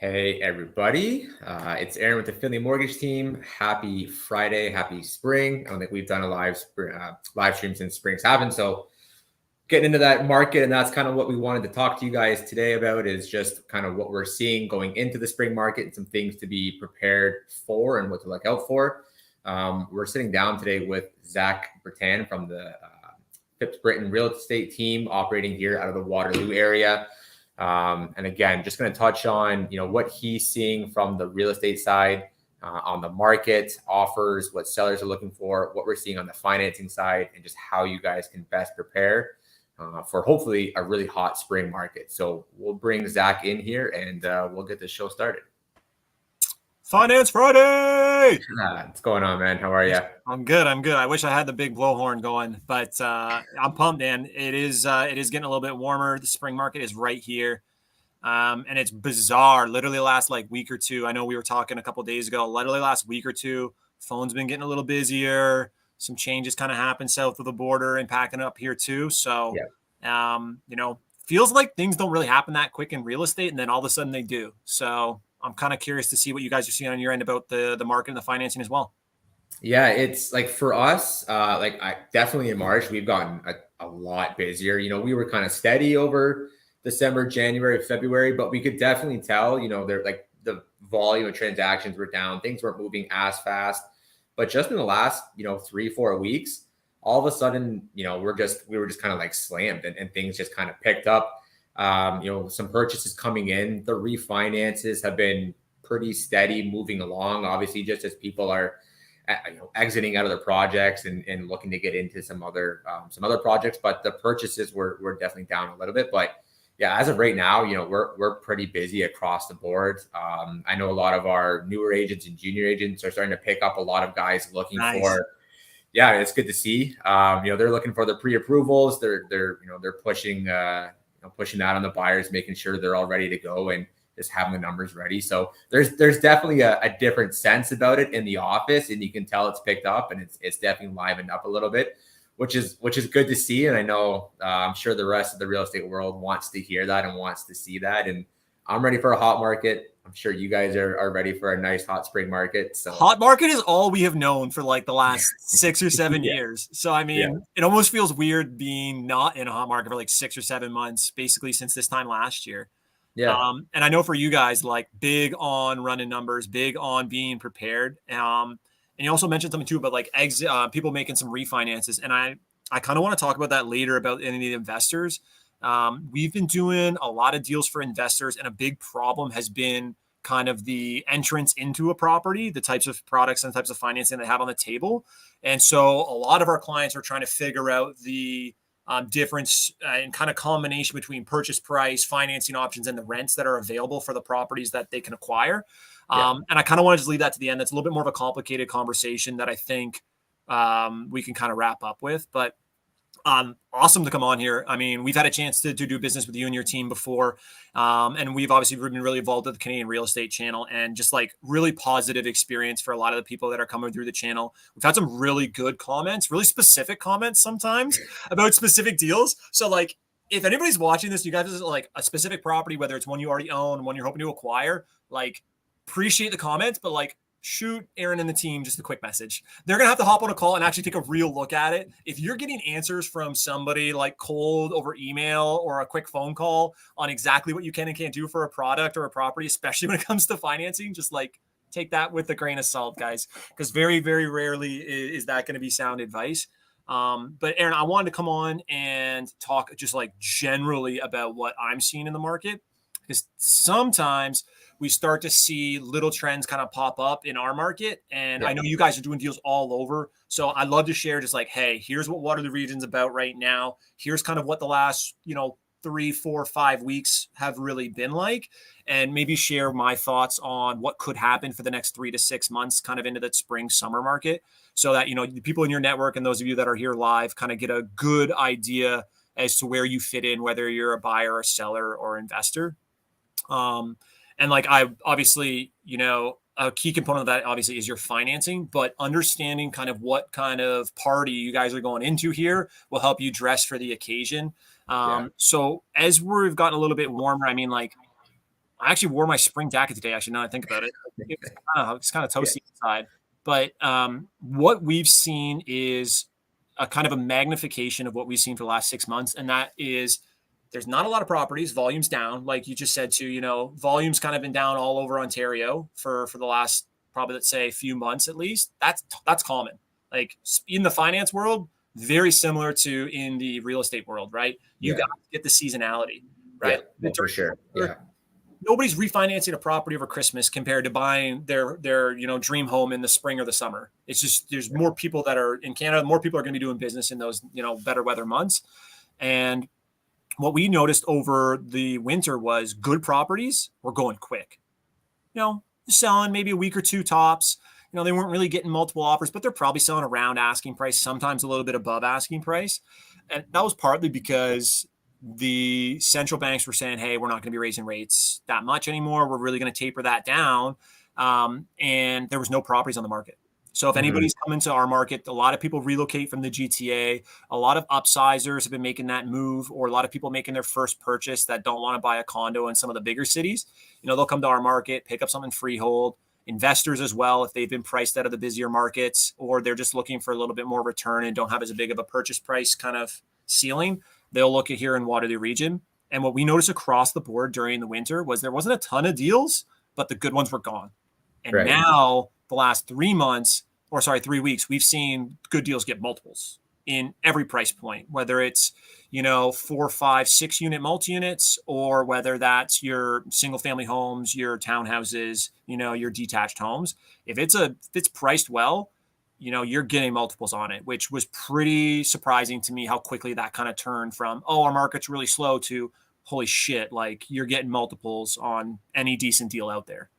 Hey everybody, it's Ehren with the Findlay Mortgage Team. Happy Friday, happy spring. I don't think we've done a live stream since spring's happened. So getting into that market, and that's kind of what we wanted to talk to you guys today about is just kind of what we're seeing going into the spring market and some things to be prepared for and what to look out for. We're sitting down today with Zack Brittain from the Phipps Brittain real estate team operating here out of the Waterloo area. And again, just going to touch on, what he's seeing from the real estate side on the market, offers, what sellers are looking for, what we're seeing on the financing side, and just how you guys can best prepare for hopefully a really hot spring market. So we'll bring Zack in here and we'll get this show started. Finance Friday! What's going on, man? How are you? I'm good. I wish I had the big blowhorn going, but I'm pumped, man. It is getting a little bit warmer. The spring market is right here. And it's bizarre. Literally last week or two. I know we were talking a couple days ago. Literally last week or two, phone's been getting a little busier. Some changes kind of happened south of the border, impacting up here too. So, feels like things don't really happen that quick in real estate, and then all of a sudden they do. So I'm kind of curious to see what you guys are seeing on your end about the market and the financing as well. Yeah, it's like for us, I definitely in March, we've gotten a lot busier. We were kind of steady over December, January, February, but we could definitely tell, they're like the volume of transactions were down. Things weren't moving as fast. But just in the last, 3-4 weeks, all of a sudden, we were just kind of like slammed and things just kind of picked up. Some purchases coming in. The refinances have been pretty steady moving along, obviously, just as people are exiting out of their projects and looking to get into some other projects. But the purchases were definitely down a little bit. But yeah, as of right now, we're pretty busy across the board. I know a lot of our newer agents and junior agents are starting to pick up a lot of guys looking for. Yeah, it's good to see. They're looking for the pre-approvals. They're pushing pushing that on the buyers, making sure they're all ready to go and just having the numbers ready. So there's definitely a different sense about it in the office, and you can tell it's picked up and it's definitely livened up a little bit, which is good to see. And I know I'm sure the rest of the real estate world wants to hear that and wants to see that. And I'm ready for a hot market. I'm sure you guys are ready for a nice hot spring market. So hot market is all we have known for the last 6 or 7 years. So, It almost feels weird being not in a hot market for 6 or 7 months, basically since this time last year. Yeah. And I know for you guys, big on running numbers, big on being prepared. And you also mentioned something too about people making some refinances. And I kind of want to talk about that later about any of the investors. We've been doing a lot of deals for investors, and a big problem has been kind of the entrance into a property, the types of products and types of financing they have on the table. And so a lot of our clients are trying to figure out the difference and kind of combination between purchase price, financing options, and the rents that are available for the properties that they can acquire. And I kind of want to just leave that to the end. That's a little bit more of a complicated conversation that I think we can kind of wrap up with. But awesome to come on here. We've had a chance to do business with you and your team before. And we've obviously been really involved with the Canadian real estate channel, and just really positive experience for a lot of the people that are coming through the channel. We've had some really good comments, really specific comments sometimes about specific deals. So if anybody's watching this, you guys is a specific property, whether it's one you already own, one you're hoping to acquire, appreciate the comments, but shoot Ehren and the team just a quick message. They're going to have to hop on a call and actually take a real look at it. If you're getting answers from somebody cold over email or a quick phone call on exactly what you can and can't do for a product or a property, especially when it comes to financing, just take that with a grain of salt, guys, because very, very rarely is that going to be sound advice. But Ehren, I wanted to come on and talk just generally about what I'm seeing in the market, because sometimes we start to see little trends kind of pop up in our market. And I know you guys are doing deals all over. So I'd love to share just hey, here's what Waterloo region's about right now. Here's kind of what the last, 3, 4, 5 weeks have really been like, and maybe share my thoughts on what could happen for the next 3 to 6 months, kind of into that spring summer market, so that, the people in your network and those of you that are here live kind of get a good idea as to where you fit in, whether you're a buyer, a seller, or investor. And I obviously, a key component of that obviously is your financing, but understanding kind of what kind of party you guys are going into here will help you dress for the occasion. So as we've gotten a little bit warmer, I actually wore my spring jacket today. Actually, now that I think about it, it's kind of Yeah. toasty inside. But what we've seen is a kind of a magnification of what we've seen for the last 6 months, and that is there's not a lot of properties. Volume's down, like you just said too. Volume's kind of been down all over Ontario for the last probably, let's say, few months at least. That's common. Like in the finance world, very similar to in the real estate world, right? You Yeah. got to get the seasonality, Yeah. right? Well, for sure. Yeah. Nobody's refinancing a property over Christmas compared to buying their dream home in the spring or the summer. It's just there's more people that are in Canada. More people are going to be doing business in those better weather months. And what we noticed over the winter was good properties were going quick. Selling maybe a week or two tops. They weren't really getting multiple offers, but they're probably selling around asking price, sometimes a little bit above asking price. And that was partly because the central banks were saying, hey, we're not going to be raising rates that much anymore. We're really going to taper that down. And there was no properties on the market. So if anybody's coming to our market, a lot of people relocate from the GTA. A lot of upsizers have been making that move, or a lot of people making their first purchase that don't want to buy a condo in some of the bigger cities. They'll come to our market, pick up something freehold. Investors as well, if they've been priced out of the busier markets, or they're just looking for a little bit more return and don't have as big of a purchase price kind of ceiling, they'll look at here in Waterloo region. And what we noticed across the board during the winter was there wasn't a ton of deals, but the good ones were gone. And now the last 3 months, 3 weeks, we've seen good deals get multiples in every price point, whether it's 4, 5, 6 unit multi-units, or whether that's your single family homes, your townhouses, your detached homes. If it's priced well, you're getting multiples on it, which was pretty surprising to me how quickly that kind of turned from, oh, our market's really slow, to holy shit, like you're getting multiples on any decent deal out there.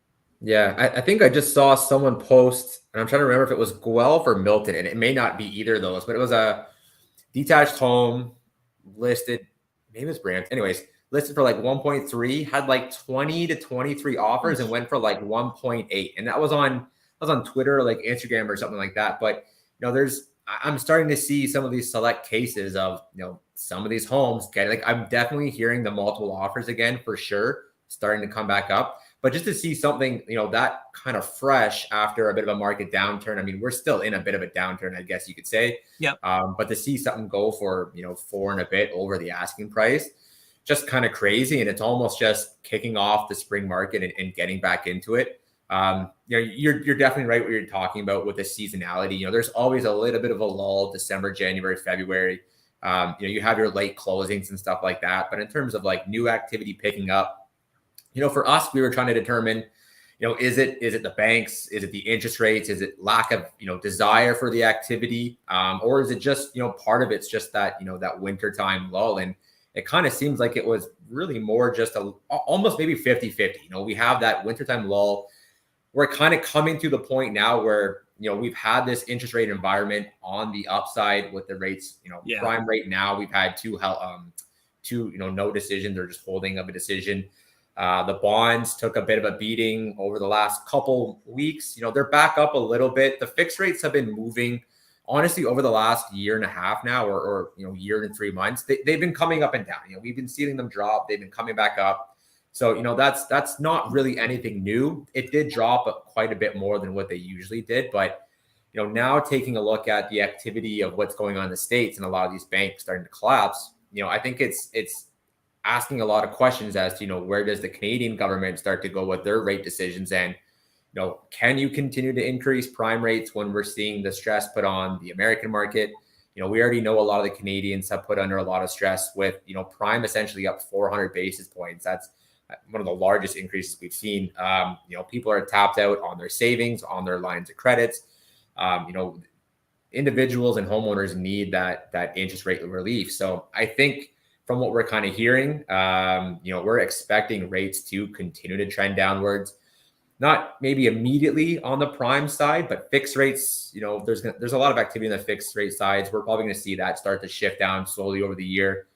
Yeah, I think I just saw someone post, and I'm trying to remember if it was Guelph or Milton, and it may not be either of those, but it was a detached home listed, maybe it's Brampton. Anyways, listed for like 1.3, had like 20 to 23 offers and went for like 1.8. And that was on Twitter, like Instagram or something like that. But I'm starting to see some of these select cases of some of these homes getting, like, I'm definitely hearing the multiple offers again for sure, starting to come back up. But just to see something, that kind of fresh after a bit of a market downturn. I mean, we're still in a bit of a downturn, I guess you could say. Yeah. But to see something go for, 4 and a bit over the asking price, just kind of crazy. And it's almost just kicking off the spring market and getting back into it. You're definitely right what you're talking about with the seasonality. There's always a little bit of a lull, December, January, February. You have your late closings and stuff like that. But in terms of like new activity picking up, for us, we were trying to determine, is it the banks? Is it the interest rates? Is it lack of, desire for the activity? Or is it just, part of it's just that, that wintertime lull? And it kind of seems like it was really more just almost maybe 50-50. We have that wintertime lull. We're kind of coming to the point now where, we've had this interest rate environment on the upside with the rates, prime rate now. We've had two, no decisions or just holding of a decision. The bonds took a bit of a beating over the last couple weeks. They're back up a little bit. The fixed rates have been moving, honestly, over the last year and a half now, or year and 3 months. They've been coming up and down. We've been seeing them drop. They've been coming back up. So, that's not really anything new. It did drop quite a bit more than what they usually did. But, now taking a look at the activity of what's going on in the States and a lot of these banks starting to collapse, I think it's asking a lot of questions as to, where does the Canadian government start to go with their rate decisions? And, can you continue to increase prime rates when we're seeing the stress put on the American market? We already know a lot of the Canadians have put under a lot of stress with, prime essentially up 400 basis points. That's one of the largest increases we've seen. People are tapped out on their savings, on their lines of credits. Individuals and homeowners need that interest rate relief. So I think, from what we're kind of hearing, we're expecting rates to continue to trend downwards. Not maybe immediately on the prime side, but fixed rates, there's a lot of activity in the fixed rate sides. We're probably going to see that start to shift down slowly over the year.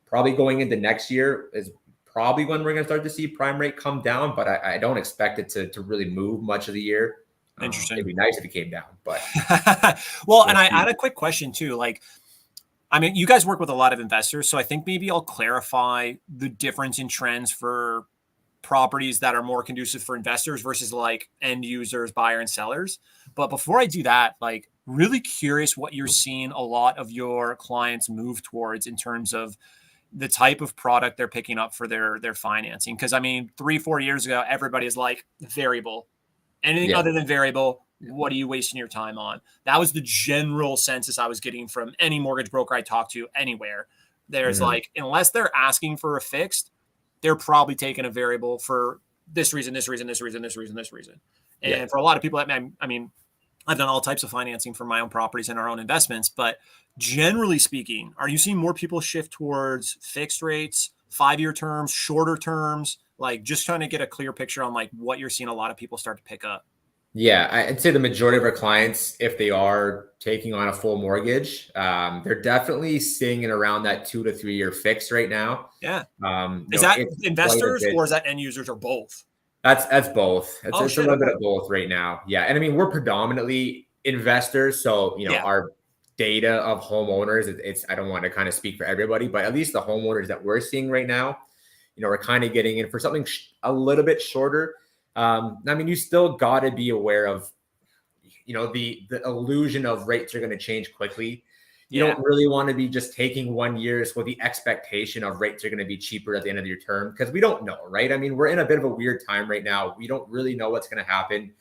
Probably going into next year is probably when we're going to start to see prime rate come down, but I don't expect it to really move much of the year. Interesting. It'd be nice if it came down, but well, and I had a quick question too. Like, I mean, you guys work with a lot of investors, so I think maybe I'll clarify the difference in trends for properties that are more conducive for investors versus like end users, buyer and sellers. But before I do that, like really curious what you're seeing a lot of your clients move towards in terms of the type of product they're picking up for their financing. Cause I mean, 3-4 years ago, everybody is like variable. Anything Yeah. other than variable, what are you wasting your time on? That was the general census I was getting from any mortgage broker I talked to anywhere. There's like, unless they're asking for a fixed, they're probably taking a variable for this reason, this reason, this reason, this reason, this reason. And Yeah. for a lot of people, I mean, I've done all types of financing for my own properties and our own investments, but generally speaking, are you seeing more people shift towards fixed rates, 5-year terms, shorter terms? Like just trying to get a clear picture on like what you're seeing a lot of people start to pick up. Yeah, I'd say the majority of our clients, if they are taking on a full mortgage, they're definitely staying in around that 2 to 3 year fix right now. Yeah. You Is know, that it's quite a investors bit. or is that end users or both? That's both. Oh It's a shit. little bit Okay. of both right now. Yeah, and I mean we're predominantly investors, so Yeah. our data of homeowners. It's I don't want to kind of speak for everybody, but at least the homeowners that we're seeing right now, we're kind of getting in for something a little bit shorter. I mean, you still got to be aware of the illusion of rates are going to change quickly. You Yeah. don't really want to be just taking 1 years with the expectation of rates are going to be cheaper at the end of your term because we don't know, right? I mean, we're in a bit of a weird time right now. We don't really know what's going to happen.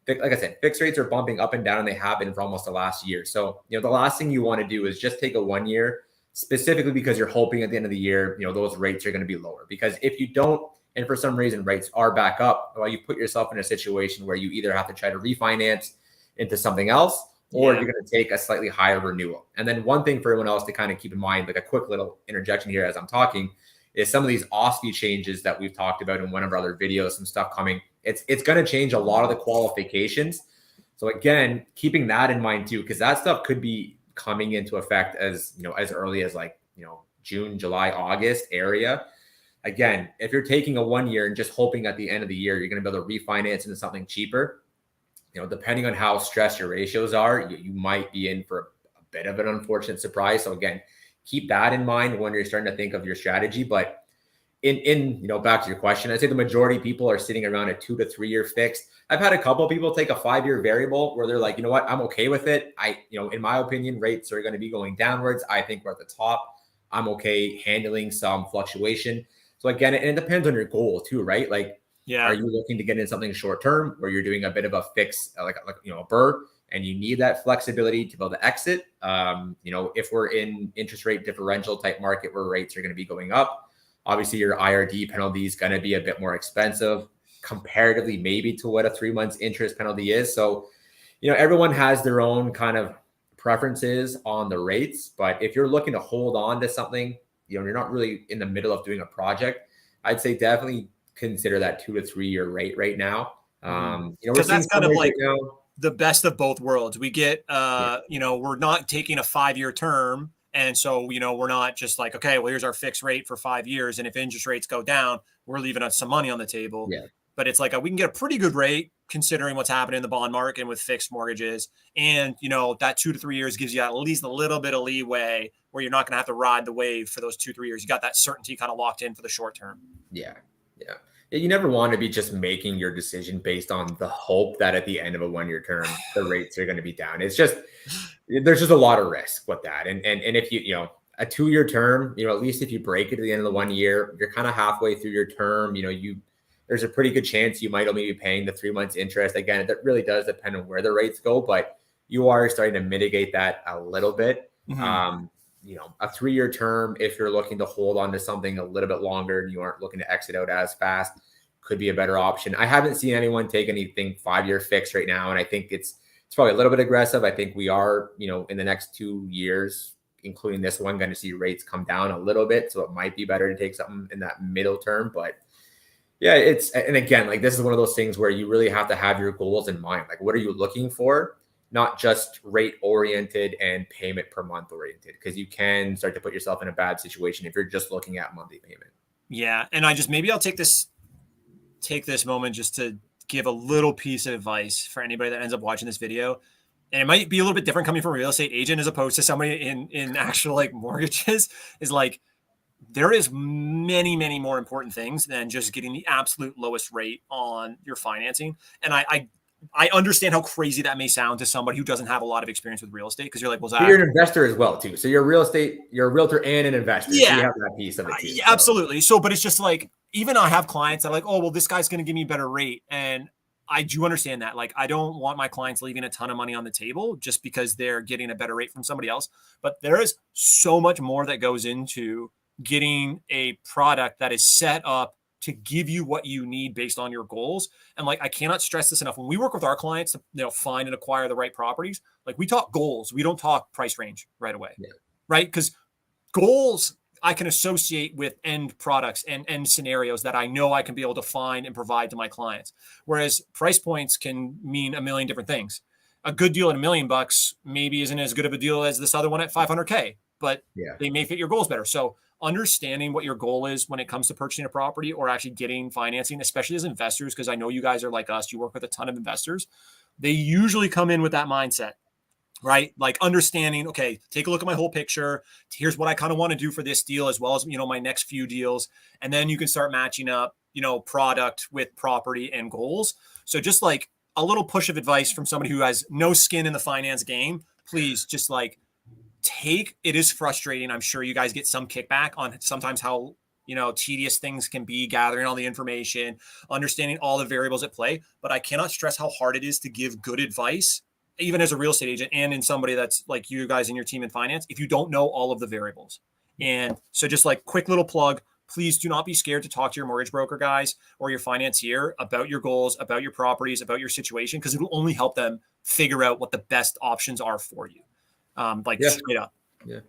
Like I said, fixed rates are bumping up and down, and they have been for almost the last year. So, the last thing you want to do is just take a 1 year, specifically because you're hoping at the end of the year, those rates are going to be lower. Because if you don't, and for some reason rates are back up, well, you put yourself in a situation where you either have to try to refinance into something else, or Yeah. you're going to take a slightly higher renewal. And then one thing for everyone else to kind of keep in mind, like a quick little interjection here as I'm talking, is some of these OSFI changes that we've talked about in one of our other videos, some stuff coming. It's going to change a lot of the qualifications. So again, keeping that in mind too, because that stuff could be coming into effect as early as June, July, August area. Again, if you're taking a 1 year and just hoping at the end of the year you're going to be able to refinance into something cheaper, depending on how stressed your ratios are, you might be in for a bit of an unfortunate surprise. So again, keep that in mind when you're starting to think of your strategy. But in back to your question, I'd say the majority of people are sitting around a 2 to 3 year fix. I've had a couple of people take a 5-year variable where they're like, you know what, I'm okay with it. In my opinion, rates are going to be going downwards. I think we're at the top. I'm okay handling some fluctuation. So again, it depends on your goal too, right? Like, are Yeah. you looking to get in something short term where you're doing a bit of a fix, like a burr, and you need that flexibility to be able to exit? If we're in interest rate differential type market where rates are going to be going up, obviously your IRD penalty is going to be a bit more expensive comparatively, maybe to what a 3 months interest penalty is. So, everyone has their own kind of preferences on the rates. But if you're looking to hold on to something, you're not really in the middle of doing a project, I'd say definitely consider that 2 to 3 year rate right now. We're Because seeing that's kind some of rates right like now. the best of both worlds. We get, Yeah, we're not taking a 5-year term. And so, we're not just like, okay, well, here's our fixed rate for 5 years. And if interest rates go down, we're leaving us some money on the table. yeah, But it's like, we can get a pretty good rate considering what's happening in the bond market with fixed mortgages. And, that 2 to 3 years gives you at least a little bit of leeway where you're not going to have to ride the wave for those 2-3 years. You got that certainty kind of locked in for the short term. yeah, yeah. You never want to be just making your decision based on the hope that at the end of a 1 year term, the rates are going to be down. There's just a lot of risk with that. And if a 2 year term, at least if you break it at the end of the 1 year, you're kind of halfway through your term. There's a pretty good chance you might only be paying the 3 months interest. Again, that really does depend on where the rates go, but you are starting to mitigate that a little bit. Mm-hmm. A 3 year term, if you're looking to hold on to something a little bit longer and you aren't looking to exit out as fast, could be a better option. I haven't seen anyone take anything 5-year fixed right now, and I think it's probably a little bit aggressive. I think we are, in the next 2 years, including this one, going to see rates come down a little bit. So it might be better to take something in that middle term. But yeah, and again, like this is one of those things where you really have to have your goals in mind. Like, what are you looking for? Not just rate oriented and payment per month oriented, because you can start to put yourself in a bad situation if you're just looking at monthly payment. Yeah. And maybe I'll take this moment just to give a little piece of advice for anybody that ends up watching this video. And it might be a little bit different coming from a real estate agent as opposed to somebody in actual like mortgages, is like, there is many, many more important things than just getting the absolute lowest rate on your financing. And I understand how crazy that may sound to somebody who doesn't have a lot of experience with real estate, because you're like, well, Zach, you're an investor as well too. So you're a realtor and an investor. Yeah, so you have that piece of it too. Yeah, absolutely. So, but it's just like, even I have clients that are like, oh, well, this guy's going to give me a better rate. And I do understand that. Like, I don't want my clients leaving a ton of money on the table just because they're getting a better rate from somebody else. But there is so much more that goes into getting a product that is set up to give you what you need based on your goals. And like, I cannot stress this enough. When we work with our clients to find and acquire the right properties, like, we talk goals. We don't talk price range right away. Yeah. Right? Because goals I can associate with end products and end scenarios that I know I can be able to find and provide to my clients. Whereas price points can mean a million different things. A good deal at $1 million maybe isn't as good of a deal as this other one at 500K, but they may fit your goals better. So understanding what your goal is when it comes to purchasing a property or actually getting financing, especially as investors, because I know you guys are like us, you work with a ton of investors. They usually come in with that mindset. Right? Like, understanding, okay, take a look at my whole picture. Here's what I kind of want to do for this deal, as well as, my next few deals. And then you can start matching up, product with property and goals. So just like a little push of advice from somebody who has no skin in the finance game, please just like it is frustrating. I'm sure you guys get some kickback on sometimes how, tedious things can be, gathering all the information, understanding all the variables at play. But I cannot stress how hard it is to give good advice, even as a real estate agent and in somebody that's like you guys in your team in finance, if you don't know all of the variables. And so just like quick little plug, please do not be scared to talk to your mortgage broker guys or your financier about your goals, about your properties, about your situation, because it will only help them figure out what the best options are for you. Straight up. Yeah.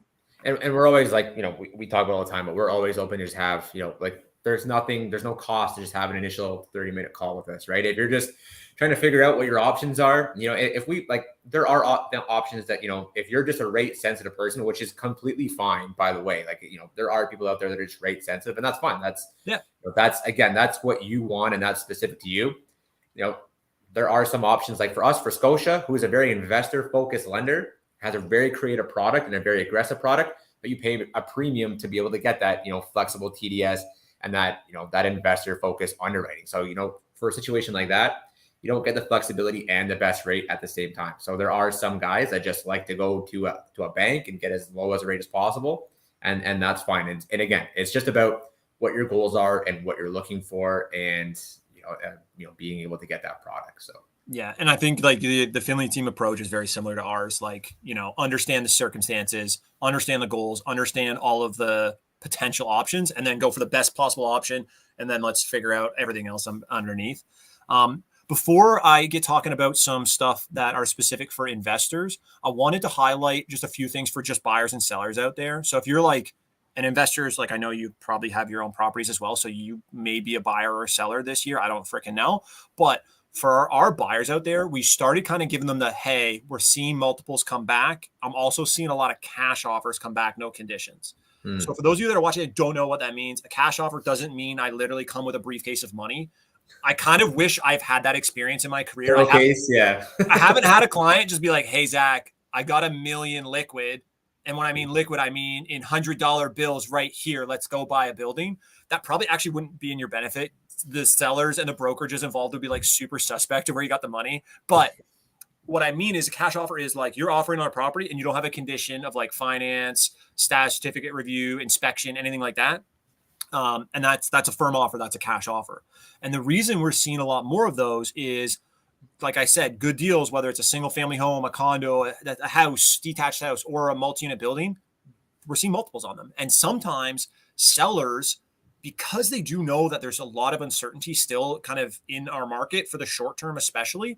And we're always like, we talk about all the time, but we're always open to just have, like, there's no cost to just have an initial 30-minute call with us, right? If you're just trying to figure out what your options are, if we like, there are options that, if you're just a rate sensitive person, which is completely fine, by the way, like, there are people out there that are just rate sensitive, and that's fine. That's what you want, and that's specific to you. There are some options, like for us, for Scotia, who is a very investor focused lender, has a very creative product and a very aggressive product, but you pay a premium to be able to get that, flexible TDS and that, that investor focused underwriting. So, for a situation like that, you don't get the flexibility and the best rate at the same time. So there are some guys that just like to go to a bank and get as low as a rate as possible. And that's fine. And again, it's just about what your goals are and what you're looking for, and, being able to get that product. So. Yeah. And I think like the Findlay team approach is very similar to ours. Like, understand the circumstances, understand the goals, understand all of the potential options, and then go for the best possible option. And then let's figure out everything else underneath. Before I get talking about some stuff that are specific for investors, I wanted to highlight just a few things for just buyers and sellers out there. So if you're like an investor, like, I know you probably have your own properties as well, so you may be a buyer or a seller this year. I don't freaking know. But for our buyers out there, we started kind of giving them the, hey, we're seeing multiples come back. I'm also seeing a lot of cash offers come back, no conditions. So for those of you that are watching and don't know what that means, a cash offer doesn't mean I literally come with a briefcase of money. I kind of wish I've had that experience in my career. I haven't had a client just be like, hey, Zach, I got $1 million liquid. And when I mean liquid, I mean in $100 bills right here. Let's go buy a building. That probably actually wouldn't be in your benefit. The sellers and the brokerages involved would be like super suspect of where you got the money. But what I mean is a cash offer is like you're offering on a property and you don't have a condition of like finance, status certificate review, inspection, anything like that. And that's a firm offer. That's a cash offer. And the reason we're seeing a lot more of those is, like I said, good deals, whether it's a single family home, a condo, a house, detached house, or a multi-unit building, we're seeing multiples on them. And sometimes sellers, because they do know that there's a lot of uncertainty still kind of in our market for the short term, especially,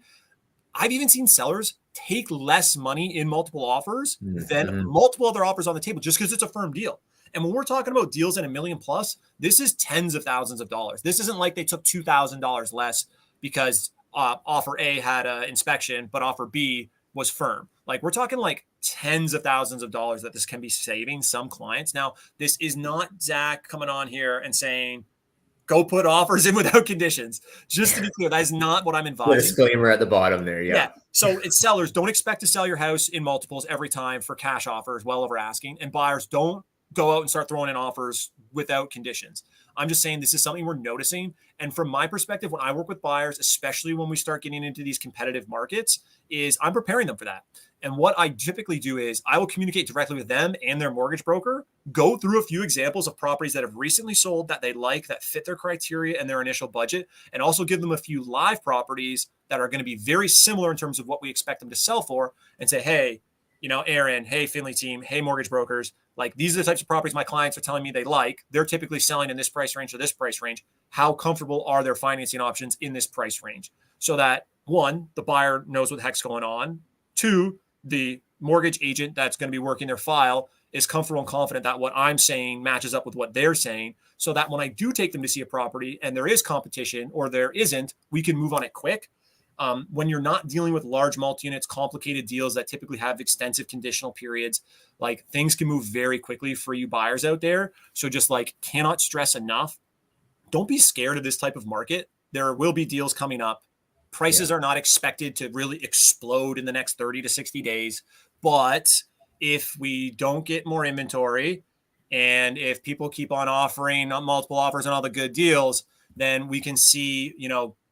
I've even seen sellers take less money in multiple offers than multiple other offers on the table just because it's a firm deal. And when we're talking about deals at $1 million plus, this is tens of thousands of dollars. This isn't like they took $2,000 less because offer A had an inspection, but offer B was firm. Like, we're talking like tens of thousands of dollars that this can be saving some clients. Now, this is not Zach coming on here and saying, go put offers in without conditions. Just to be clear, that is not what I'm advising. Disclaimer at the bottom there. Yeah. So it's sellers, don't expect to sell your house in multiples every time for cash offers well over asking. And buyers, don't go out and start throwing in offers without conditions. I'm just saying this is something we're noticing. And from my perspective, when I work with buyers, especially when we start getting into these competitive markets, is I'm preparing them for that. And what I typically do is I will communicate directly with them and their mortgage broker, go through a few examples of properties that have recently sold that they like, that fit their criteria and their initial budget, and also give them a few live properties that are going to be very similar in terms of what we expect them to sell for, and say, hey, Ehren, hey, Findlay team, hey, mortgage brokers, like these are the types of properties my clients are telling me they like. They're typically selling in this price range or this price range. How comfortable are their financing options in this price range? So that, one, the buyer knows what the heck's going on. Two, the mortgage agent that's going to be working their file is comfortable and confident that what I'm saying matches up with what they're saying, so that when I do take them to see a property and there is competition or there isn't, we can move on it quick. When you're not dealing with large multi-units, complicated deals that typically have extensive conditional periods, like things can move very quickly for you buyers out there. So just like cannot stress enough, don't be scared of this type of market. There will be deals coming up. Prices are not expected to really explode in the next 30 to 60 days. But if we don't get more inventory and if people keep on offering multiple offers and all the good deals, then we can see,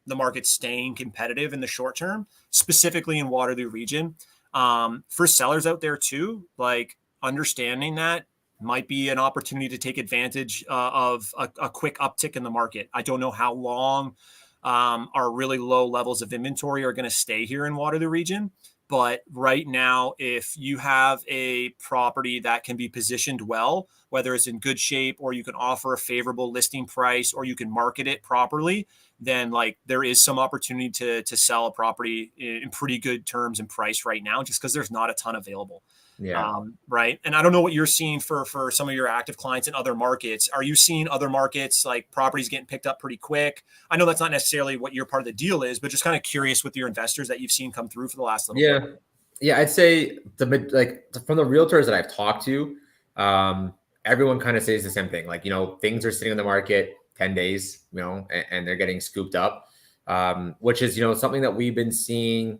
the market staying competitive in the short term, specifically in Waterloo region. For sellers out there too, like understanding that might be an opportunity to take advantage of a quick uptick in the market. I don't know how long our really low levels of inventory are going to stay here in Waterloo region. But right now, if you have a property that can be positioned well, whether it's in good shape or you can offer a favorable listing price or you can market it properly, then like there is some opportunity to sell a property in pretty good terms and price right now, just because there's not a ton available. Yeah. Right. And I don't know what you're seeing for some of your active clients in other markets. Are you seeing other markets like properties getting picked up pretty quick? I know that's not necessarily what your part of the deal is, but just kind of curious with your investors that you've seen come through for the last little bit. Yeah. I'd say from the realtors that I've talked to, everyone kind of says the same thing. Like, things are sitting in the market 10 days, and they're getting scooped up, which is, something that we've been seeing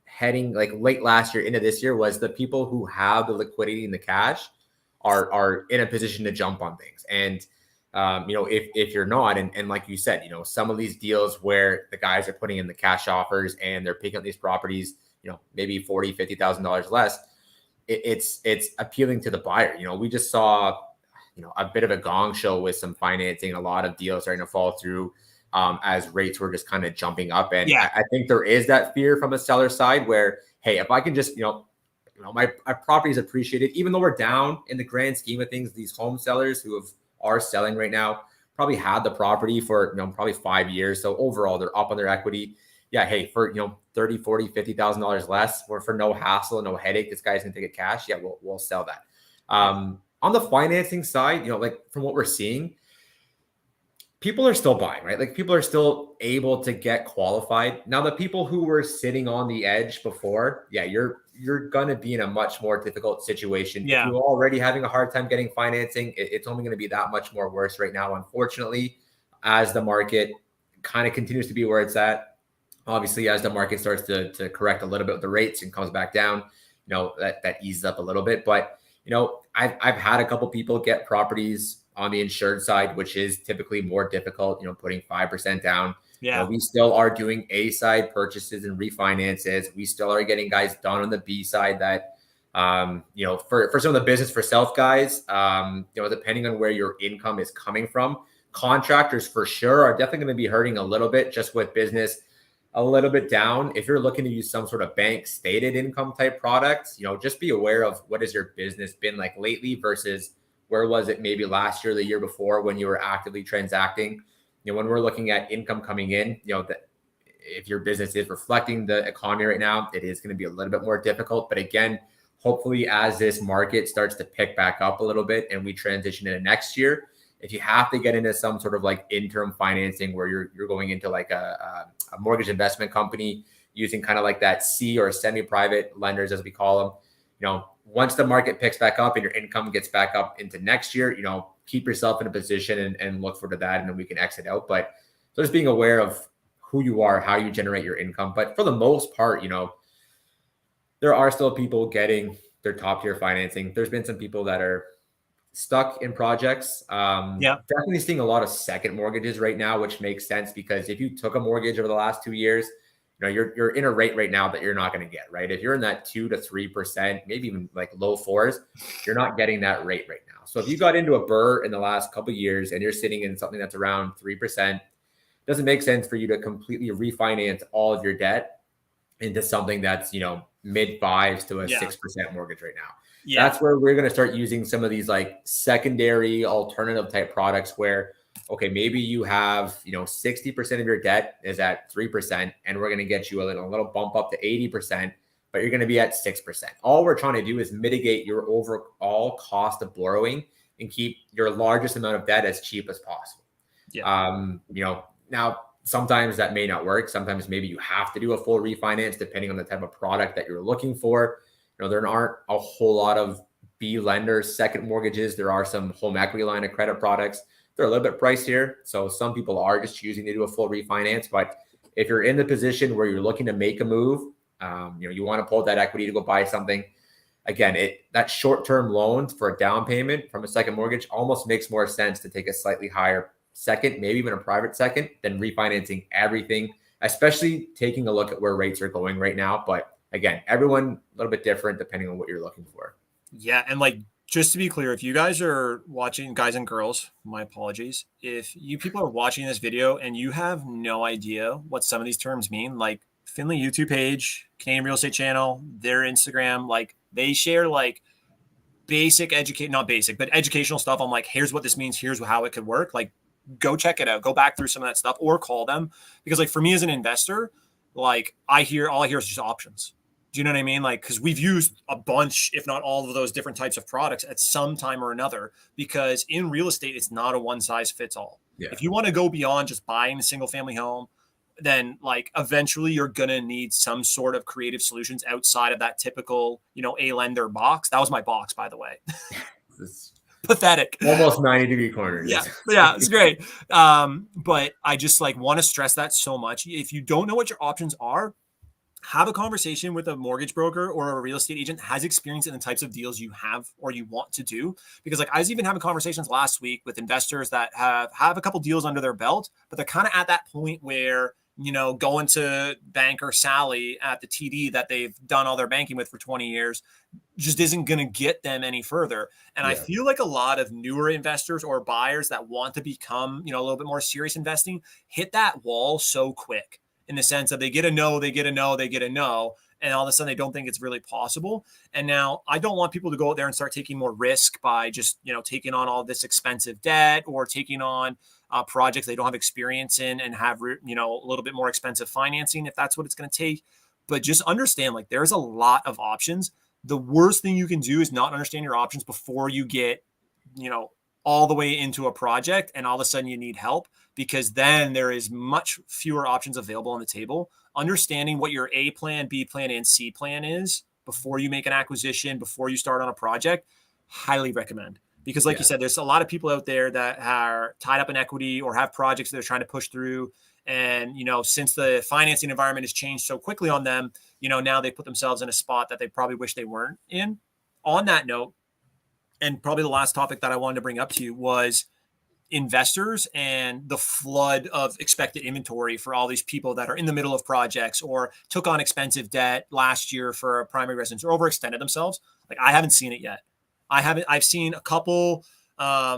heading like late last year into this year. Was the people who have the liquidity and the cash are in a position to jump on things. And if you're not, and like you said, some of these deals where the guys are putting in the cash offers and they're picking up these properties, maybe $40,000-$50,000 less, it's appealing to the buyer. We just saw a bit of a gong show with some financing, a lot of deals starting to fall through as rates were just kind of jumping up. And I think there is that fear from a seller side where, hey, if I can just, my property is appreciated, even though we're down in the grand scheme of things. These home sellers who are selling right now probably had the property for, probably 5 years. So overall, they're up on their equity. Yeah. Hey, for, $30,000, $40,000, $50,000 less, or for no hassle, no headache, this guy's gonna take it cash. Yeah, we'll sell that. On the financing side, like from what we're seeing, people are still buying, right? Like people are still able to get qualified. Now, the people who were sitting on the edge before, yeah, you're going to be in a much more difficult situation. Yeah. If you're already having a hard time getting financing, it's only going to be that much more worse right now, unfortunately, as the market kind of continues to be where it's at. Obviously, as the market starts to correct a little bit with the rates and comes back down, that eases up a little bit. But, I've had a couple people get properties on the insured side, which is typically more difficult, putting 5% down. Yeah. We still are doing A side purchases and refinances. We still are getting guys done on the B side that, for some of the business for self guys, depending on where your income is coming from, contractors for sure are definitely going to be hurting a little bit just with business a little bit down. If you're looking to use some sort of bank stated income type products, just be aware of what has your business been like lately versus where was it maybe last year, the year before when you were actively transacting. When we're looking at income coming in, that if your business is reflecting the economy right now, it is going to be a little bit more difficult. But again, hopefully as this market starts to pick back up a little bit and we transition into next year, if you have to get into some sort of like interim financing where you're going into like a mortgage investment company using kind of like that C or semi-private lenders, as we call them, once the market picks back up and your income gets back up into next year, keep yourself in a position and look forward to that. And then we can exit out. But so just being aware of who you are, how you generate your income. But for the most part, there are still people getting their top tier financing. There's been some people that are stuck in projects. Yeah. Definitely seeing a lot of second mortgages right now, which makes sense because if you took a mortgage over the last 2 years, you're in a rate right now that you're not going to get, right? If you're in that 2 to 3%, maybe even like low fours, you're not getting that rate right now. So if you got into a burr in the last couple of years and you're sitting in something that's around 3%, it doesn't make sense for you to completely refinance all of your debt into something that's, mid fives to a Yeah. 6% mortgage right now. Yeah. That's where we're going to start using some of these like secondary alternative type products where, okay, maybe you have, 60% of your debt is at 3%, and we're going to get you a little bump up to 80%, but you're going to be at 6%. All we're trying to do is mitigate your overall cost of borrowing and keep your largest amount of debt as cheap as possible. Yeah. Now sometimes that may not work. Sometimes maybe you have to do a full refinance depending on the type of product that you're looking for. There aren't a whole lot of B lenders, second mortgages. There are some home equity line of credit products. They're a little bit pricier. So some people are just choosing to do a full refinance. But if you're in the position where you're looking to make a move, you want to pull that equity to go buy something. Again, that short-term loans for a down payment from a second mortgage almost makes more sense to take a slightly higher second, maybe even a private second, than refinancing everything, especially taking a look at where rates are going right now. But again, everyone a little bit different depending on what you're looking for. Yeah. And like, just to be clear, if you guys are watching, guys and girls, my apologies, if you people are watching this video and you have no idea what some of these terms mean, like Findlay YouTube page, Canadian Real Estate Channel, their Instagram, like they share like not basic, but educational stuff. I'm like, here's what this means. Here's how it could work. Like, go check it out. Go back through some of that stuff or call them. Because like for me as an investor, like all I hear is just options. Do you know what I mean? Like, because we've used a bunch, if not all of those different types of products at some time or another, because in real estate, it's not a one size fits all. Yeah. If you want to go beyond just buying a single family home, then like eventually you're going to need some sort of creative solutions outside of that typical, a lender box. That was my box, by the way. Pathetic. Almost 90-degree corners. Yeah, it's great. But I just like want to stress that so much. If you don't know what your options are, have a conversation with a mortgage broker or a real estate agent that has experience in the types of deals you have or you want to do. Because like I was even having conversations last week with investors that have a couple deals under their belt, but they're kind of at that point where, going to banker Sally at the TD that they've done all their banking with for 20 years just isn't going to get them any further. And I feel like a lot of newer investors or buyers that want to become, a little bit more serious investing hit that wall so quick, in the sense of they get a no, and all of a sudden they don't think it's really possible. And now I don't want people to go out there and start taking more risk by just, taking on all this expensive debt or taking on projects they don't have experience in and have, a little bit more expensive financing if that's what it's going to take. But just understand, like, there's a lot of options. The worst thing you can do is not understand your options before you get, all the way into a project and all of a sudden you need help, because then there is much fewer options available on the table. Understanding what your A plan, B plan, and C plan is before you make an acquisition, before you start on a project, highly recommend. Because like you said, there's a lot of people out there that are tied up in equity or have projects that they're trying to push through. And, since the financing environment has changed so quickly on them, now they put themselves in a spot that they probably wish they weren't in. On that note, and probably the last topic that I wanted to bring up to you was investors and the flood of expected inventory for all these people that are in the middle of projects or took on expensive debt last year for a primary residence or overextended themselves. Like, I haven't seen it yet. I've seen a couple, a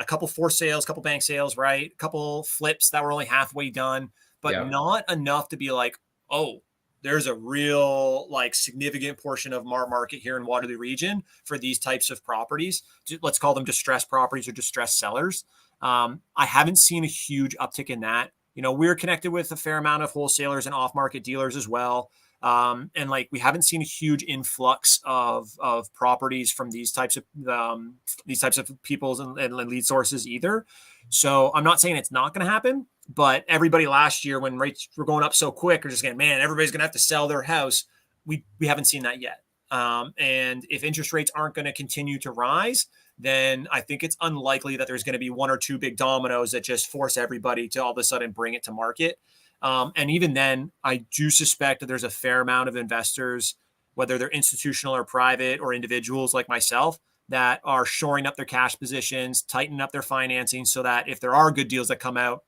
couple forced sales, a couple bank sales, right? A couple flips that were only halfway done, but not enough to be like, oh, there's a real like significant portion of our market here in Waterloo region for these types of properties. Let's call them distressed properties or distressed sellers. I haven't seen a huge uptick in that. We're connected with a fair amount of wholesalers and off-market dealers as well. And like, we haven't seen a huge influx of properties from these types of peoples and lead sources either. So I'm not saying it's not going to happen, but everybody last year when rates were going up so quick are just going, man, everybody's going to have to sell their house. We haven't seen that yet. And if interest rates aren't going to continue to rise, then I think it's unlikely that there's going to be one or two big dominoes that just force everybody to all of a sudden bring it to market. And even then, I do suspect that there's a fair amount of investors, whether they're institutional or private or individuals like myself, that are shoring up their cash positions, tightening up their financing so that if there are good deals that come out,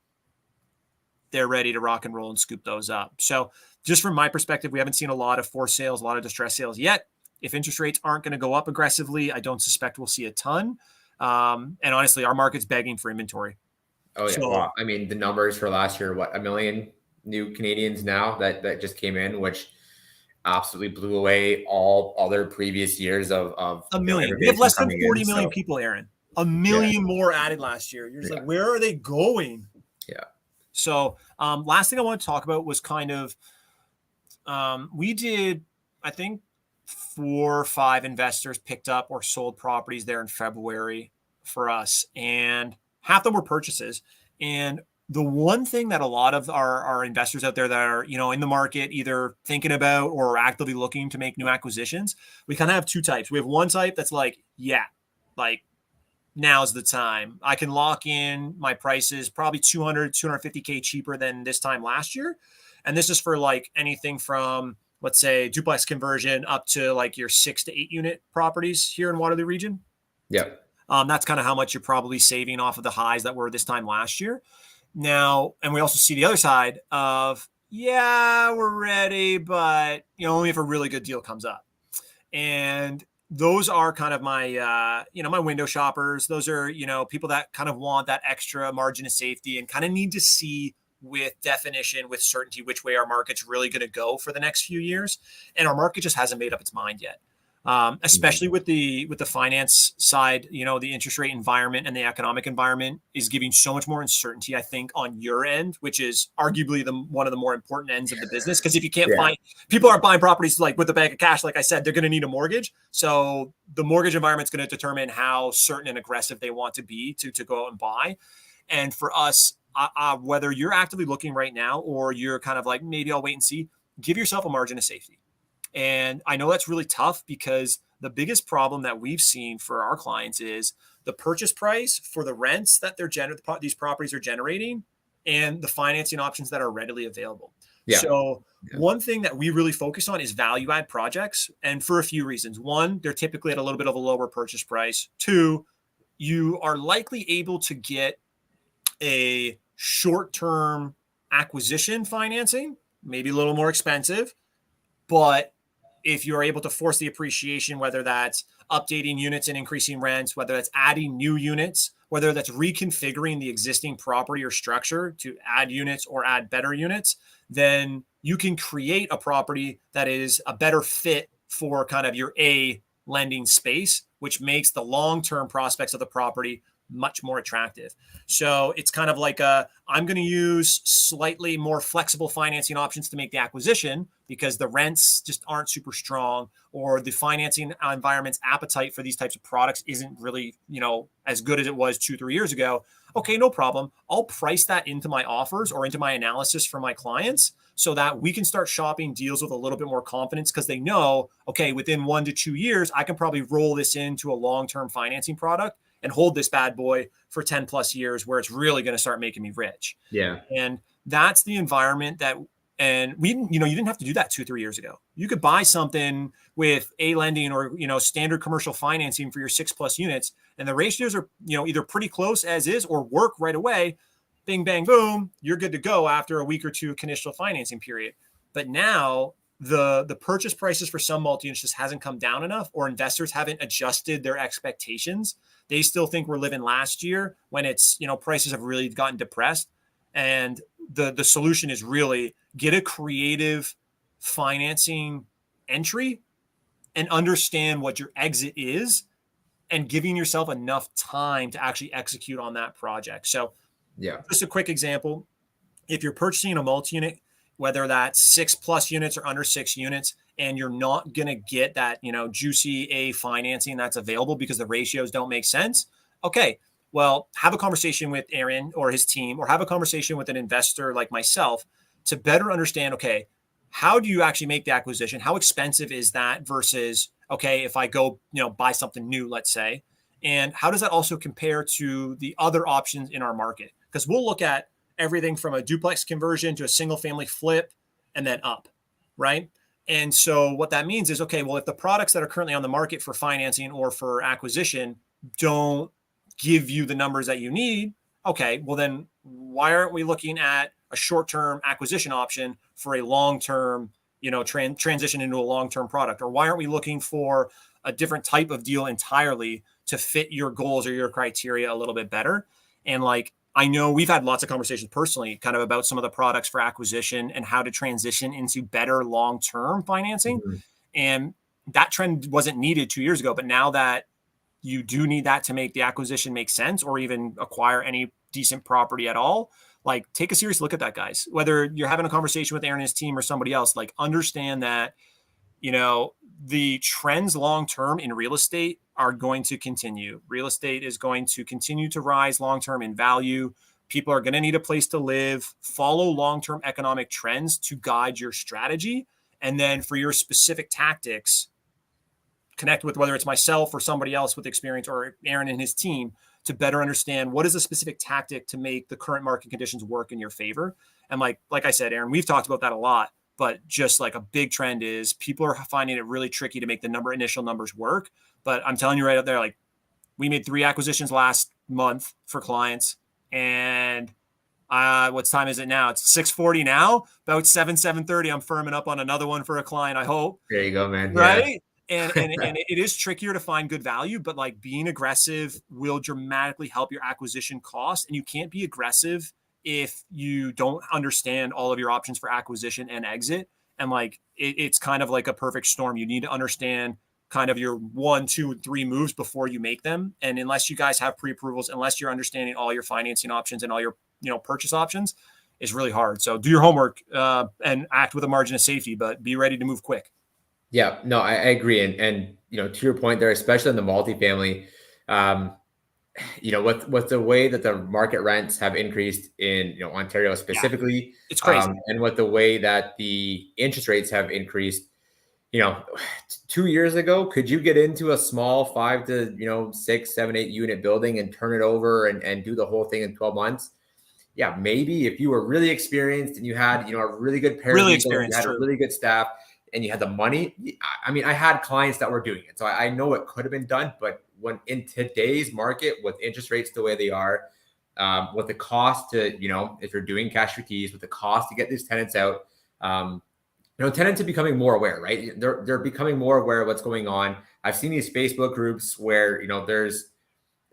they're ready to rock and roll and scoop those up. So just from my perspective, we haven't seen a lot of forced sales, a lot of distress sales yet. If interest rates aren't going to go up aggressively, I don't suspect we'll see a ton. And honestly, our market's begging for inventory. Oh yeah. So, Well, I mean, the numbers for last year, what, 1 million new Canadians now that just came in, which absolutely blew away all other previous years of a million. We have immigration less than coming 40 in. million So people, Ehren. A million more added last year. You're just like, where are they going? Yeah. So last thing I want to talk about was kind of, we did, I think 4 or 5 investors picked up or sold properties there in February for us, and half of them were purchases. And the one thing that a lot of our investors out there that are, in the market, either thinking about or actively looking to make new acquisitions, we kind of have 2 types. We have one type that's like, yeah, like now's the time. I can lock in my prices probably 250K cheaper than this time last year. And this is for like anything from, let's say, duplex conversion up to like your 6 to 8 unit properties here in Waterloo region. Yeah. That's kind of how much you're probably saving off of the highs that were this time last year. Now, and we also see the other side of, yeah, we're ready, but only if a really good deal comes up. And those are kind of my, my window shoppers. Those are, people that kind of want that extra margin of safety and kind of need to see with definition, with certainty, which way our market's really going to go for the next few years. And our market just hasn't made up its mind yet. Especially with the finance side, the interest rate environment and the economic environment is giving so much more uncertainty, I think, on your end, which is arguably one of the more important ends of the business. Because if you can't find, people aren't buying properties like with a bank of cash, like I said, they're going to need a mortgage. So the mortgage environment is going to determine how certain and aggressive they want to be to go out and buy. And for us, whether you're actively looking right now or you're kind of like, maybe I'll wait and see, give yourself a margin of safety. And I know that's really tough because the biggest problem that we've seen for our clients is the purchase price for the rents that these properties are generating and the financing options that are readily available. Yeah. So one thing that we really focus on is value add projects. And for a few reasons. One, they're typically at a little bit of a lower purchase price. 2, you are likely able to get a short-term acquisition financing, maybe a little more expensive, but if you're able to force the appreciation, whether that's updating units and increasing rents, whether that's adding new units, whether that's reconfiguring the existing property or structure to add units or add better units, then you can create a property that is a better fit for kind of your A lending space, which makes the long-term prospects of the property much more attractive. So it's kind of like I'm going to use slightly more flexible financing options to make the acquisition because the rents just aren't super strong, or the financing environment's appetite for these types of products isn't really, as good as it was 2-3 years ago. Okay, no problem. I'll price that into my offers or into my analysis for my clients so that we can start shopping deals with a little bit more confidence because they know, okay, within 1 to 2 years, I can probably roll this into a long-term financing product and hold this bad boy for 10 plus years where it's really going to start making me rich. Yeah. And that's the environment and we, you didn't have to do that 2-3 years ago. You could buy something with A lending or, standard commercial financing for your 6+ units. And the ratios are, either pretty close as is or work right away. Bing, bang, boom. You're good to go after a week or 2 initial financing period. But now the purchase prices for some multi-units just hasn't come down enough, or investors haven't adjusted their expectations. They still think we're living last year when it's, prices have really gotten depressed. And the solution is really get a creative financing entry and understand what your exit is and giving yourself enough time to actually execute on that project. So just a quick example. If you're purchasing a multi-unit, whether that's 6+ units or under 6 units, and you're not going to get that, juicy A financing that's available because the ratios don't make sense. Okay, well, have a conversation with Ehren or his team, or have a conversation with an investor like myself to better understand, okay, how do you actually make the acquisition? How expensive is that versus, okay, if I go, buy something new, let's say, and how does that also compare to the other options in our market? Because we'll look at everything from a duplex conversion to a single family flip and then up, right? And so what that means is, okay, well, if the products that are currently on the market for financing or for acquisition don't give you the numbers that you need, okay, well then why aren't we looking at a short-term acquisition option for a long-term, transition into a long-term product? Or why aren't we looking for a different type of deal entirely to fit your goals or your criteria a little bit better? And like, I know we've had lots of conversations personally kind of about some of the products for acquisition and how to transition into better long-term financing. Mhm. And that trend wasn't needed 2 years ago, but now that you do need that to make the acquisition make sense or even acquire any decent property at all, like take a serious look at that, guys. Whether you're having a conversation with Ehren and his team or somebody else, like understand that, the trends long term in real estate are going to continue. Real estate is going to continue to rise long term in value. People are going to need a place to live. Follow long term economic trends to guide your strategy. And then for your specific tactics, connect with whether it's myself or somebody else with experience or Ehren and his team to better understand what is a specific tactic to make the current market conditions work in your favor. And like I said, Ehren, we've talked about that a lot, but just like a big trend is people are finding it really tricky to make the initial numbers work. But I'm telling you right up there, like we made 3 acquisitions last month for clients, and what time is it now? It's 6:40 now. About 7:30. I'm firming up on another one for a client, I hope. There you go, man. Yeah. Right. And it is trickier to find good value, but like being aggressive will dramatically help your acquisition cost. And you can't be aggressive if you don't understand all of your options for acquisition and exit. And like it's kind of like a perfect storm. You need to understand kind of your 1, 2, 3 moves before you make them. And unless you guys have pre-approvals, unless you're understanding all your financing options and all your purchase options, is really hard. So do your homework and act with a margin of safety, but be ready to move quick. Yeah, no, I agree. And to your point there, especially in the multifamily, with the way that the market rents have increased in Ontario specifically, it's crazy. And with the way that the interest rates have increased, 2 years ago, could you get into a small 5 to 6, 7, 8 unit building and turn it over and do the whole thing in 12 months? Yeah, maybe if you were really experienced and you had a really good paralegal, you had a really good staff, and you had the money. I mean, I had clients that were doing it, so I know it could have been done. But when in today's market, with interest rates the way they are, with the cost to, if you're doing cash for keys, with the cost to get these tenants out, tenants are becoming more aware, right? They're becoming more aware of what's going on. I've seen these Facebook groups where there's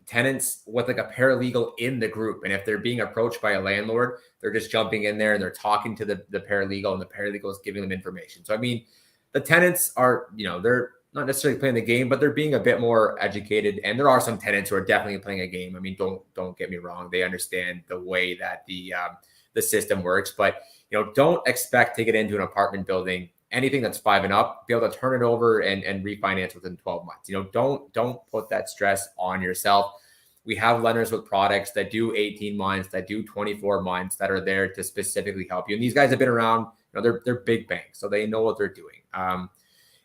tenants with like a paralegal in the group, and if they're being approached by a landlord, they're just jumping in there and they're talking to the paralegal, and the paralegal is giving them information. So I mean, the tenants are they're not necessarily playing the game, but they're being a bit more educated. And there are some tenants who are definitely playing a game. I mean, don't get me wrong, they understand the way that the system works, but don't expect to get into an apartment building, anything that's 5 and up, be able to turn it over and refinance within 12 months. Don't put that stress on yourself. We have lenders with products that do 18 months, that do 24 months, that are there to specifically help you. And these guys have been around, they're big banks, so they know what they're doing.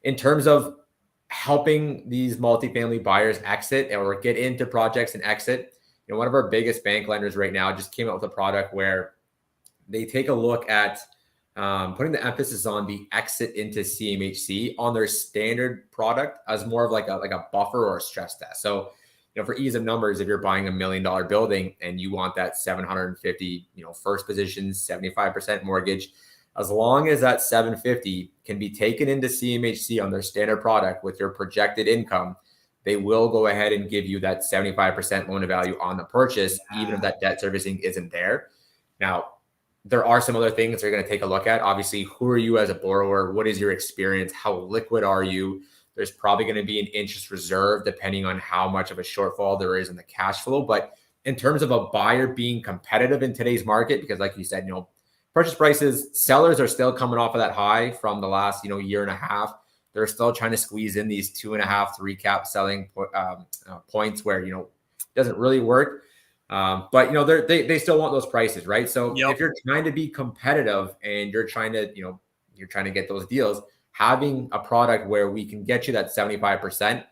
In terms of helping these multifamily buyers exit or get into projects and exit, one of our biggest bank lenders right now just came out with a product where they take a look at putting the emphasis on the exit into CMHC on their standard product as more of like a buffer or a stress test. So, for ease of numbers, if you're buying $1 million building and you want that 750, first position, 75% mortgage, as long as that 750 can be taken into CMHC on their standard product with your projected income, they will go ahead and give you that 75% loan to value on the purchase, even if that debt servicing isn't there. Now, there are some other things they're going to take a look at. Obviously, who are you as a borrower? What is your experience? How liquid are you? There's probably going to be an interest reserve depending on how much of a shortfall there is in the cash flow. But in terms of a buyer being competitive in today's market, because like you said, purchase prices, sellers are still coming off of that high from the last, year and a half. They're still trying to squeeze in these 2.5, 3 cap selling points where, it doesn't really work. But they still want those prices, right? So if you're trying to be competitive and you're trying to get those deals, having a product where we can get you that 75%,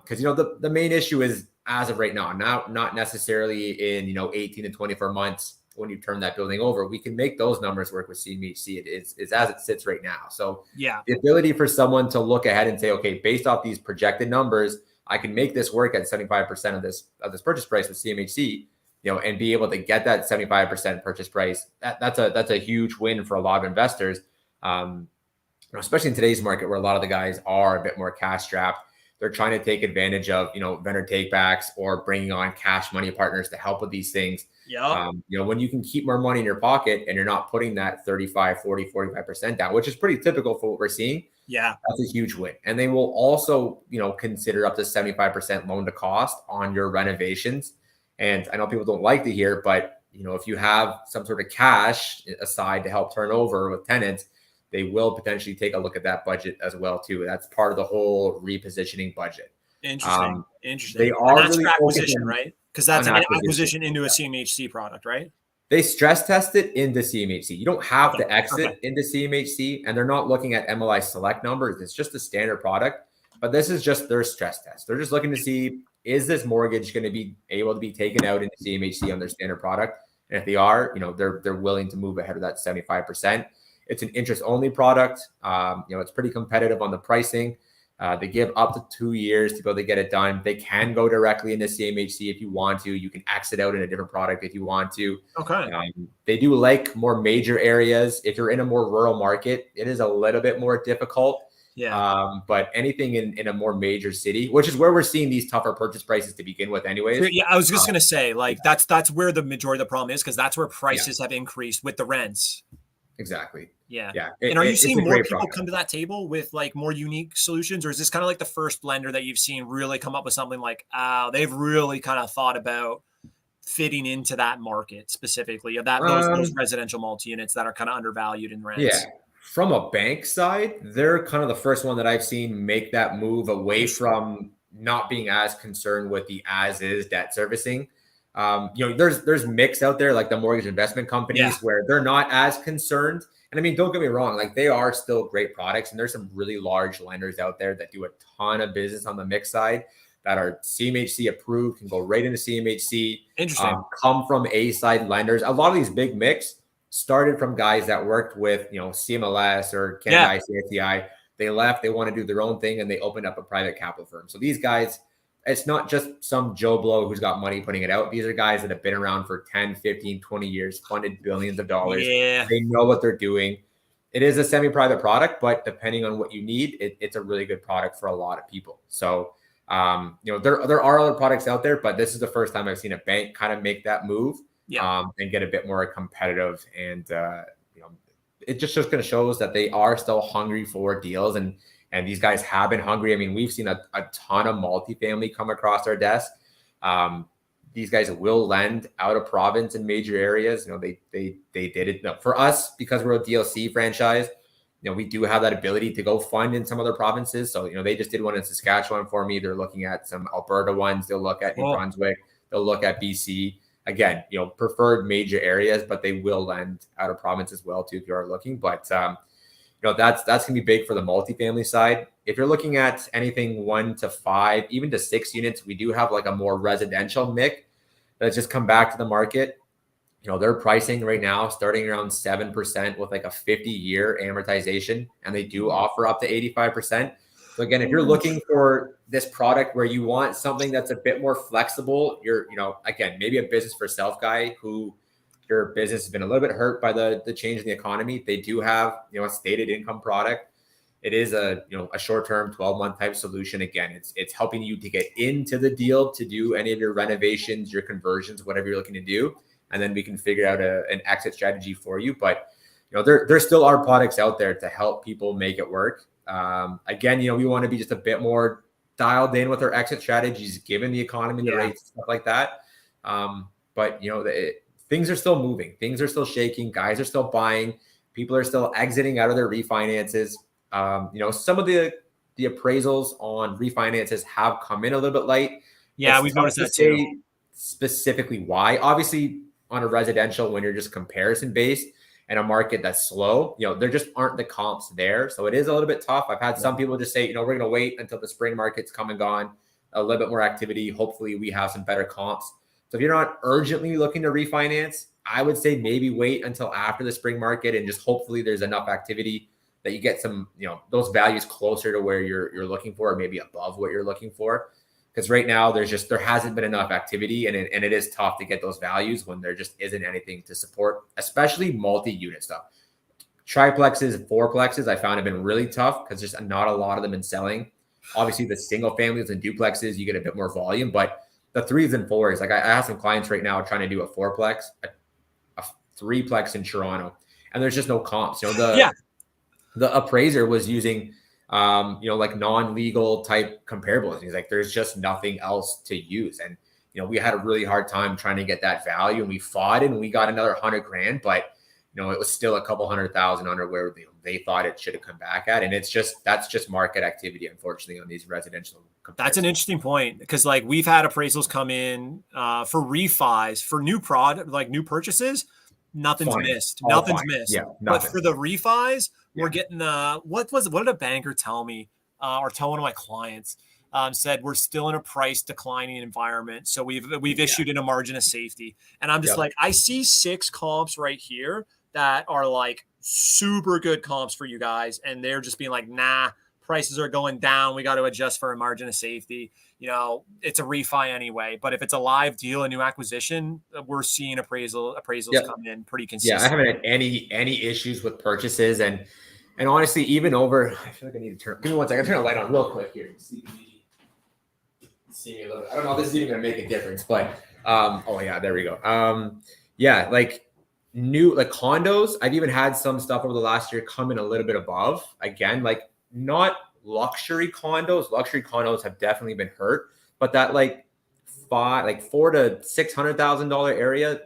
because the main issue is, as of right now, not necessarily in 18 to 24 months, when you turn that building over. We can make those numbers work with CMHC. It's as it sits right now. So Yeah. the ability for someone to look ahead and say, okay, based off these projected numbers, I can make this work at 75% of this purchase price with CMHC, and be able to get that 75% purchase price. That's a huge win for a lot of investors. Especially in today's market where a lot of the guys are a bit more cash strapped. They're trying to take advantage of, vendor takebacks or bringing on cash money partners to help with these things. Yeah. When you can keep more money in your pocket and you're not putting that 35, 40, 45% down, which is pretty typical for what we're seeing. Yeah. That's a huge win. And they will also, consider up to 75% loan to cost on your renovations. And I know people don't like to hear, but if you have some sort of cash aside to help turn over with tenants, they will potentially take a look at that budget as well too. That's part of the whole repositioning budget. Interesting. They And are that's really for acquisition, right? Because that's an acquisition into a CMHC product, right? They stress test it into CMHC. You don't have to exit Okay. into CMHC, and they're not looking at MLI select numbers. It's just a standard product, but this is just their stress test. They're just looking to see, is this mortgage going to be able to be taken out into CMHC on their standard product? And if they are, they're willing to move ahead of that 75%. It's an interest-only product. It's pretty competitive on the pricing. They give up to 2 years to be able to get it done. They can go directly into CMHC if you want to. You can exit out in a different product if you want to. Okay. They do like more major areas. If you're in a more rural market, it is a little bit more difficult. Yeah. But anything in a more major city, which is where we're seeing these tougher purchase prices to begin with anyways. Yeah, I was just going to say, that's where the majority of the problem is, because that's where prices have increased with the rents. Exactly. Yeah. Yeah. And are you seeing more people come to that table with more unique solutions, or is this kind of like the first lender that you've seen really come up with something like, they've really kind of thought about fitting into that market specifically, of those residential multi-units that are kind of undervalued in rents? Yeah. From a bank side, they're kind of the first one that I've seen make that move away from not being as concerned with the as-is debt servicing. There's mix out there, like the mortgage investment companies, where they're not as concerned. And I mean, don't get me wrong, they are still great products. And there's some really large lenders out there that do a ton of business on the mix side that are CMHC approved, can go right into CMHC. Interesting. Come from A-side lenders. A lot of these big mix started from guys that worked with, CMLS or Canada ICICI. They left, they want to do their own thing, and they opened up a private capital firm. So these guys, it's not just some Joe Blow who's got money putting it out. These are guys that have been around for 10, 15, 20 years, funded billions of dollars. Yeah. They know what they're doing. It is a semi-private product, but depending on what you need, it's a really good product for a lot of people. So, there are other products out there, but this is the first time I've seen a bank kind of make that move and get a bit more competitive. And, it just kind of shows that they are still hungry for deals, and these guys have been hungry. I mean, we've seen a ton of multifamily come across our desk. These guys will lend out of province in major areas. They did it. No, for us, because we're a DLC franchise, we do have that ability to go fund in some other provinces. So, they just did one in Saskatchewan for me. They're looking at some Alberta ones. They'll look at New Brunswick. They'll look at BC. Again, preferred major areas, but they will lend out of province as well too if you are looking. But that's gonna be big for the multifamily side. If you're looking at anything 1 to 5, even to 6 units, we do have a more residential mix that's just come back to the market. They're pricing right now starting around 7% with a 50-year amortization, and they do offer up to 85%. So again, if you're looking for this product where you want something that's a bit more flexible, you're, again, maybe a business for self guy who your business has been a little bit hurt by the change in the economy. They do have, a stated income product. It is a short-term 12-month type solution. Again, it's helping you to get into the deal to do any of your renovations, your conversions, whatever you're looking to do. And then we can figure out an exit strategy for you. But, there still are products out there to help people make it work. Again, we want to be just a bit more dialed in with our exit strategies, given the economy, the rates, stuff like that. But things are still moving. Things are still shaking. Guys are still buying. People are still exiting out of their refinances. Some of the appraisals on refinances have come in a little bit light. Yeah, we've noticed that too. Specifically why? Obviously, on a residential, when you're just comparison based, and a market that's slow, there just aren't the comps there. So it is a little bit tough. I've had some people just say, we're going to wait until the spring market's come and gone, a little bit more activity. Hopefully we have some better comps. So if you're not urgently looking to refinance, I would say maybe wait until after the spring market and just hopefully there's enough activity that you get some, those values closer to where you're looking for, or maybe above what you're looking for. Because right now there hasn't been enough activity, and it is tough to get those values when there just isn't anything to support, especially multi-unit stuff. Triplexes and fourplexes I found have been really tough because just not a lot of them been selling. Obviously, the single families and duplexes, you get a bit more volume, but the threes and fours, like I have some clients right now trying to do a fourplex, a threeplex in Toronto, and there's just no comps. The appraiser was using, like non-legal type comparables. He's like, there's just nothing else to use. And, we had a really hard time trying to get that value, and we fought it and we got another $100,000, but it was still a couple $100,000 under where they thought it should have come back at. And that's just market activity, unfortunately, on these residential comparisons. That's an interesting point, because like we've had appraisals come in for refis for new product, like new purchases. Nothing's missed. Nothing's missed. Yeah, but for the refis, we're getting what did a banker tell me or tell one of my clients? Said we're still in a price declining environment, so we've issued in a margin of safety. And I'm just like, I see 6 comps right here that are like super good comps for you guys, and they're just being like, nah, prices are going down, we got to adjust for a margin of safety. It's a refi anyway, but if it's a live deal, a new acquisition, we're seeing appraisals come in pretty consistent. I haven't had any issues with purchases, and honestly, even over, I feel like I need to turn. Give me one second. Turn the light on real quick here. See a little bit. I don't know if this is even going to make a difference, but there we go. Like new condos. I've even had some stuff over the last year come in a little bit above. Again, like not luxury condos. Luxury condos have definitely been hurt, but that $400,000 to $600,000 area.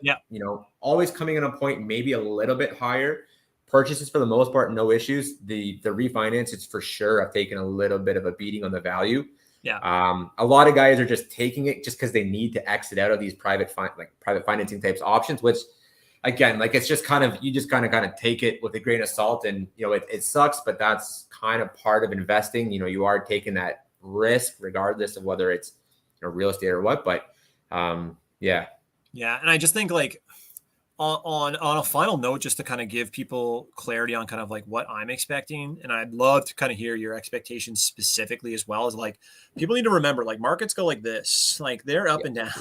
Always coming in a point maybe a little bit higher. Purchases for the most part, no issues. The refinances for sure have taken a little bit of a beating on the value. A lot of guys are just taking it just because they need to exit out of these private financing types options, which again, it's just you just kind of take it with a grain of salt, and it sucks, but that's kind of part of investing. You are taking that risk regardless of whether it's real estate or what. But and I just think on a final note, just to kind of give people clarity on kind of like what I'm expecting, and I'd love to kind of hear your expectations specifically as well, is people need to remember markets go like this, they're up and down.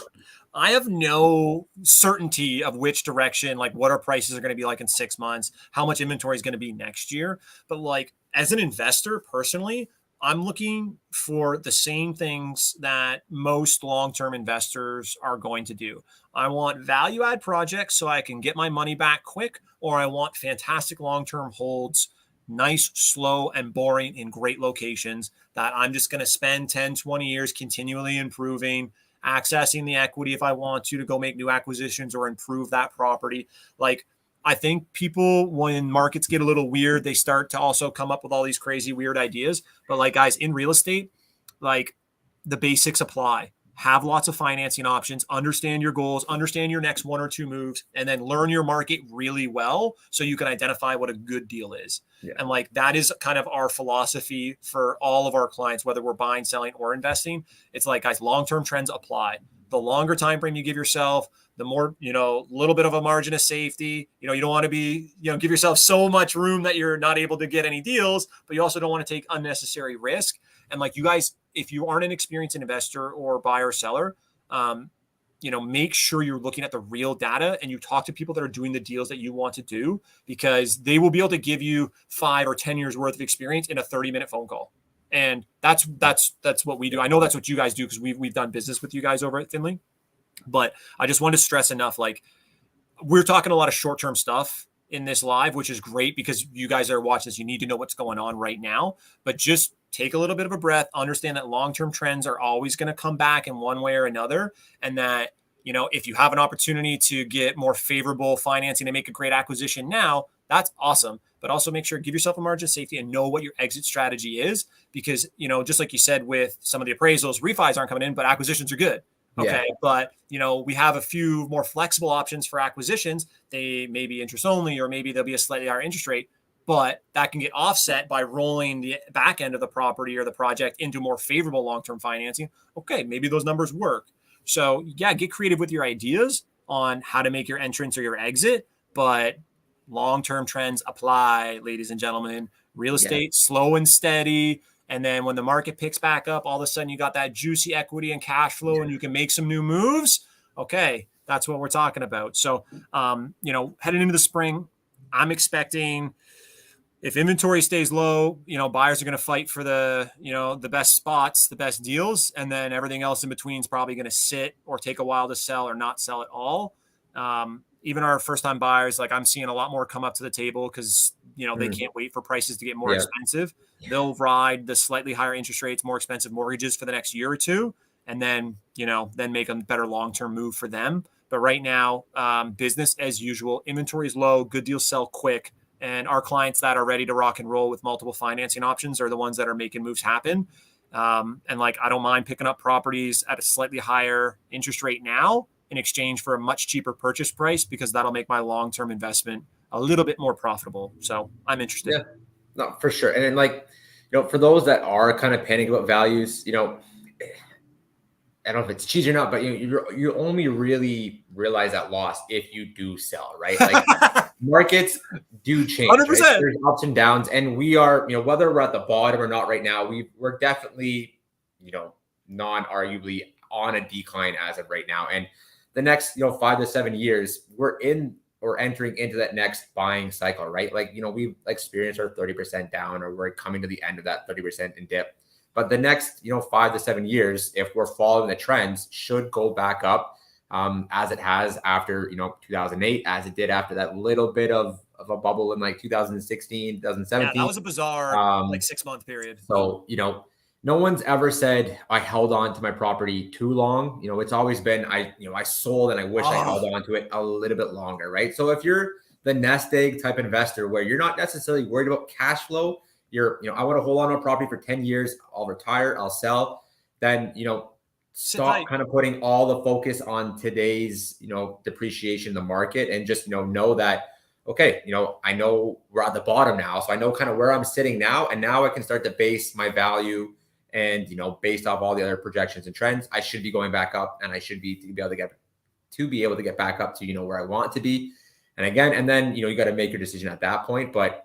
I have no certainty of which direction, what our prices are going to be in 6 months, how much inventory is going to be next year. But as an investor personally, I'm looking for the same things that most long-term investors are going to do. I want value add projects so I can get my money back quick, or I want fantastic long-term holds, nice, slow, and boring in great locations that I'm just going to spend 10, 20 years continually improving, accessing the equity if I want to go make new acquisitions or improve that property. I think people, when markets get a little weird, they start to also come up with all these crazy, weird ideas. But guys, in real estate, the basics apply. Have lots of financing options, understand your goals, understand your next 1 or 2 moves, and then learn your market really well so you can identify what a good deal is. And that is kind of our philosophy for all of our clients, whether we're buying, selling, or investing. It's guys, long-term trends apply. The longer time frame you give yourself, the more, little bit of a margin of safety. You don't want to be, give yourself so much room that you're not able to get any deals, but you also don't want to take unnecessary risk. And you guys, if you aren't an experienced investor or buyer or seller, make sure you're looking at the real data and you talk to people that are doing the deals that you want to do, because they will be able to give you 5 or 10 years worth of experience in a 30-minute phone call. And that's what we do. I know that's what you guys do, because we've done business with you guys over at Findlay. But I just want to stress enough, we're talking a lot of short-term stuff in this live, which is great because you guys are watching this. You need to know what's going on right now, but just take a little bit of a breath, understand that long-term trends are always going to come back in one way or another. And that, if you have an opportunity to get more favorable financing and make a great acquisition now, that's awesome. But also make sure, give yourself a margin of safety and know what your exit strategy is, because, just like you said, with some of the appraisals, refis aren't coming in, but acquisitions are good. Okay. Yeah. But, we have a few more flexible options for acquisitions. They may be interest only, or maybe there'll be a slightly higher interest rate, but that can get offset by rolling the back end of the property or the project into more favorable long-term financing. Okay. Maybe those numbers work. So get creative with your ideas. on how to make your entrance or your exit, but long-term trends apply, ladies and gentlemen. Real estate, slow and steady. And then when the market picks back up, all of a sudden you got that juicy equity and cash flow and you can make some new moves. Okay, that's what we're talking about. So, heading into the spring, I'm expecting, if inventory stays low, buyers are going to fight for the best spots, the best deals, and then everything else in between is probably going to sit or take a while to sell or not sell at all. Even our first-time buyers, like I'm seeing a lot more come up to the table because they can't wait for prices to get more expensive. They'll ride the slightly higher interest rates, more expensive mortgages for the next year or two, and then make a better long-term move for them. But right now, business as usual. Inventory is low. Good deals sell quick. And our clients that are ready to rock and roll with multiple financing options are the ones that are making moves happen. I don't mind picking up properties at a slightly higher interest rate now in exchange for a much cheaper purchase price, because that'll make my long-term investment a little bit more profitable. So I'm interested. Yeah, no, for sure. And then for those that are kind of panicking about values, I don't know if it's cheesy or not, but you only really realize that loss if you do sell, right? Like markets do change. 100%. Right? There's ups and downs, and we are, whether we're at the bottom or not right now, we're definitely, non-arguably on a decline as of right now. And the next, 5 to 7 years, we're entering into that next buying cycle, right? Like, we've experienced our 30% down, or we're coming to the end of that 30% in dip. But the next, 5 to 7 years, if we're following the trends, should go back up as it has after, 2008, as it did after that little bit of a bubble in 2016, 2017. Yeah, that was a bizarre 6-month period. So, no one's ever said I held on to my property too long. It's always been I sold and I wish I held on to it a little bit longer, right? So if you're the nest egg type investor where you're not necessarily worried about cash flow, I want to hold on to a property for 10 years. I'll retire, I'll sell. Then, stop kind of putting all the focus on today's, depreciation in the market, and just, know that, okay, I know we're at the bottom now. So I know kind of where I'm sitting now. And now I can start to base my value and, based off all the other projections and trends, I should be going back up, and I should be able to get back up to, where I want to be. And then, you got to make your decision at that point. But,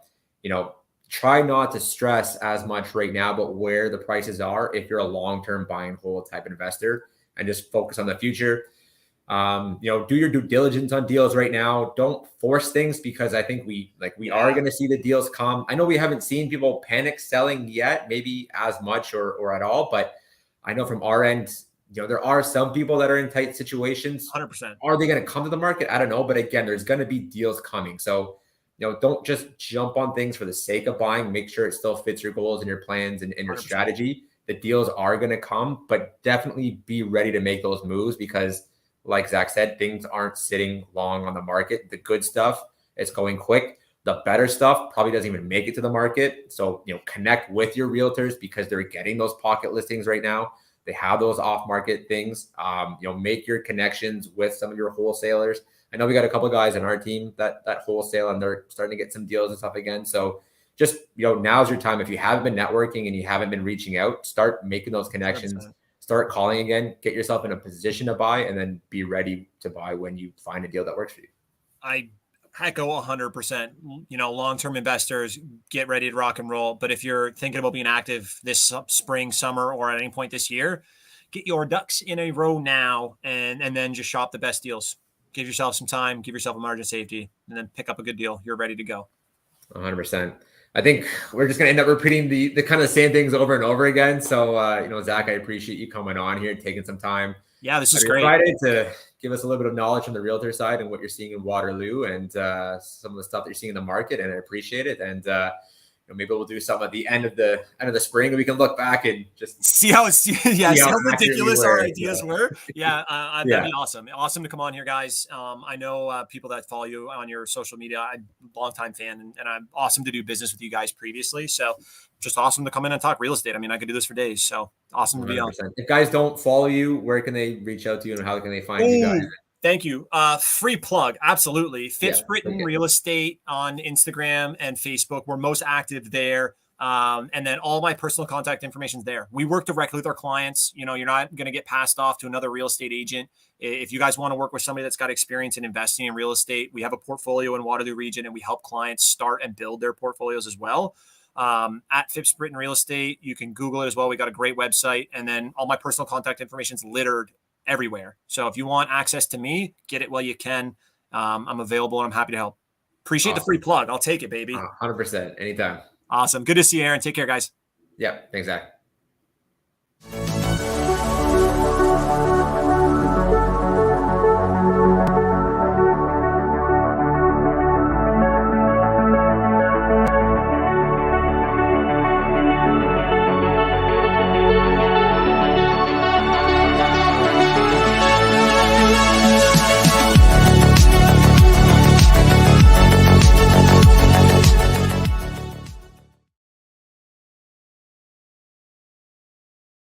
try not to stress as much right now about where the prices are if you're a long-term buy and hold type investor, and just focus on the future. Do your due diligence on deals right now. Don't force things, because I think we are going to see the deals come. I know we haven't seen people panic selling yet, maybe as much or at all, but I know from our end, there are some people that are in tight situations. 100%. Are they going to come to the market? I don't know. But again, there's going to be deals coming. So, don't just jump on things for the sake of buying. Make sure it still fits your goals and your plans and your 100%. Strategy. The deals are going to come, but definitely be ready to make those moves, because like Zach said, things aren't sitting long on the market. The good stuff, it's going quick. The better stuff probably doesn't even make it to the market. So, connect with your realtors, because they're getting those pocket listings right now. They have those off-market things. Make your connections with some of your wholesalers. I know we got a couple of guys on our team that wholesale, and they're starting to get some deals and stuff again. So just, now's your time. If you haven't been networking and you haven't been reaching out, start making those connections, 100%. Start calling again, get yourself in a position to buy, and then be ready to buy when you find a deal that works for you. I echo 100%. Long-term investors, get ready to rock and roll. But if you're thinking about being active this spring, summer, or at any point this year, get your ducks in a row now, and then just shop the best deals. Give yourself some time, give yourself a margin of safety, and then pick up a good deal. You're ready to go. 100%. I think we're just going to end up repeating the kind of the same things over and over again. So, Zach, I appreciate you coming on here and taking some time. Yeah, this is great. Friday to give us a little bit of knowledge from the realtor side and what you're seeing in Waterloo, and some of the stuff that you're seeing in the market. And I appreciate it. And maybe we'll do something at the end of the spring, and we can look back and just see how ridiculous our ideas were. Yeah, that'd be awesome. Awesome to come on here, guys. I know people that follow you on your social media. I'm a longtime fan, and I'm awesome to do business with you guys previously. So just awesome to come in and talk real estate. I mean, I could do this for days. So awesome to be 100%. On. If guys don't follow you, where can they reach out to you, and how can they find you guys? Thank you. Free plug. Absolutely. Phipps Brittain Real Estate on Instagram and Facebook. We're most active there. And then all my personal contact information is there. We work directly with our clients. You know, you're not going to get passed off to another real estate agent. If you guys want to work with somebody that's got experience in investing in real estate, we have a portfolio in Waterloo region, and we help clients start and build their portfolios as well. At Phipps Brittain Real Estate, you can Google it as well. We got a great website, and then all my personal contact information is littered everywhere. So if you want access to me, get it while you can. I'm available and I'm happy to help. Appreciate the free plug. I'll take it, baby. 100%. Anytime. Awesome. Good to see you, Ehren. Take care, guys. Yeah. Thanks, Zack.